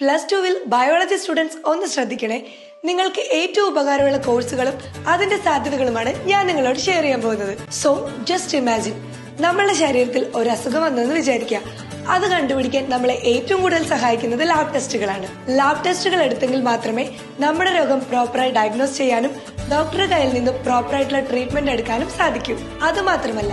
+2 biology students ഒന്ന് ശ്രദ്ധിക്കണേ. നിങ്ങൾക്ക് ഏറ്റവും ഉപകാരമുള്ള കോഴ്സുകളും അതിന്റെ സാധ്യതകളുമാണ് ഞാൻ നിങ്ങളോട് ഷെയർ ചെയ്യാൻ പോകുന്നത്. സോ ജസ്റ്റ് ഇമാജിൻ, നമ്മളുടെ ശരീരത്തിൽ ഒരു അസുഖം വന്നെന്ന് വിചാരിക്കുക. അത് കണ്ടുപിടിക്കാൻ നമ്മളെ ഏറ്റവും കൂടുതൽ സഹായിക്കുന്നത് ലാബ് ടെസ്റ്റുകളാണ്. ലാബ് ടെസ്റ്റുകൾ എടുത്തെങ്കിൽ മാത്രമേ നമ്മുടെ രോഗം പ്രോപ്പറായി ഡയഗ്നോസ് ചെയ്യാനും ഡോക്ടറുടെ കയ്യിൽ നിന്നും പ്രോപ്പറായിട്ടുള്ള ട്രീറ്റ്മെന്റ് എടുക്കാനും സാധിക്കൂ. അതുമാത്രമല്ല,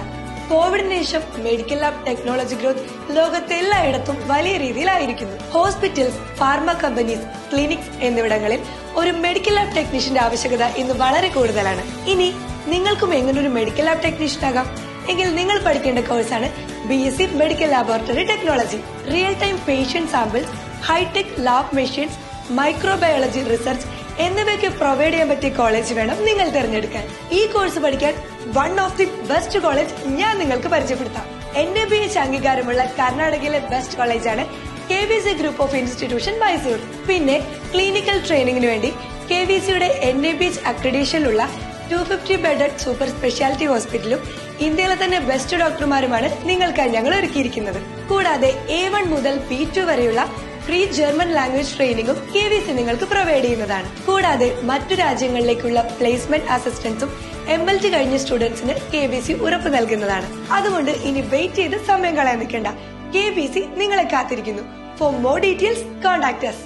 കോവിഡിന് ശേഷം മെഡിക്കൽ ലാബ് ടെക്നോളജി ഗ്രോത്ത് ലോകത്തെ എല്ലായിടത്തും വലിയ രീതിയിലായിരിക്കുന്നു. ഹോസ്പിറ്റൽസ്, ഫാർമ കമ്പനീസ്, ക്ലിനിക്സ് എന്നിവിടങ്ങളിൽ ഒരു മെഡിക്കൽ ലാബ് ടെക്നീഷ്യന്റെ ആവശ്യകത ഇന്ന് വളരെ കൂടുതലാണ്. ഇനി നിങ്ങൾക്കും എങ്ങനെ ഒരു മെഡിക്കൽ ലാബ് ടെക്നീഷ്യൻ ആകാം എങ്കിൽ നിങ്ങൾ പഠിക്കേണ്ട കോഴ്സാണ് BSc medical laboratory technology. Real time patient samples, hitech lab machines, microbiology research എന്നിവയൊക്കെ പ്രൊവൈഡ് ചെയ്യാൻ പറ്റിയ കോളേജ് വേണം നിങ്ങൾ തിരഞ്ഞെടുക്കാൻ. ഈ കോഴ്സ് പഠിക്കാൻ one of the best college ഞാൻ നിങ്ങൾക്ക് പരിചയപ്പെടുത്താം. NABH അംഗീകാരമുള്ള കർണാടകയിലെ ബെസ്റ്റ് കോളേജാണ് KVC group of institution Mysore. പിന്നെ ക്ലിനിക്കൽ ട്രെയിനിങ്ങിന് വേണ്ടി KVCയുടെ NABH അക്രഡീഷനിലുള്ള 250 ബെഡഡ് സൂപ്പർ സ്പെഷ്യാലിറ്റി ഹോസ്പിറ്റലും ഇന്ത്യയിലെ തന്നെ ബെസ്റ്റ് ഡോക്ടർമാരുമാണ് നിങ്ങൾക്കായി ഞങ്ങൾ ഒരുക്കിയിരിക്കുന്നത്. കൂടാതെ A1 മുതൽ B2 വരെയുള്ള ഫ്രീ ജർമ്മൻ ലാംഗ്വേജ് ട്രെയിനിങ്ങും KVC നിങ്ങൾക്ക് പ്രൊവൈഡ് ചെയ്യുന്നതാണ്. കൂടാതെ മറ്റു രാജ്യങ്ങളിലേക്കുള്ള പ്ലേസ്മെന്റ് അസിസ്റ്റൻസും MLT കഴിഞ്ഞ സ്റ്റുഡൻസിന് KVC ഉറപ്പ് നൽകുന്നതാണ്. അതുകൊണ്ട് ഇനി വെയിറ്റ് ചെയ്ത് സമയം കളയാൻ നിൽക്കേണ്ട. KVC നിങ്ങളെ കാത്തിരിക്കുന്നു. For more details contact us.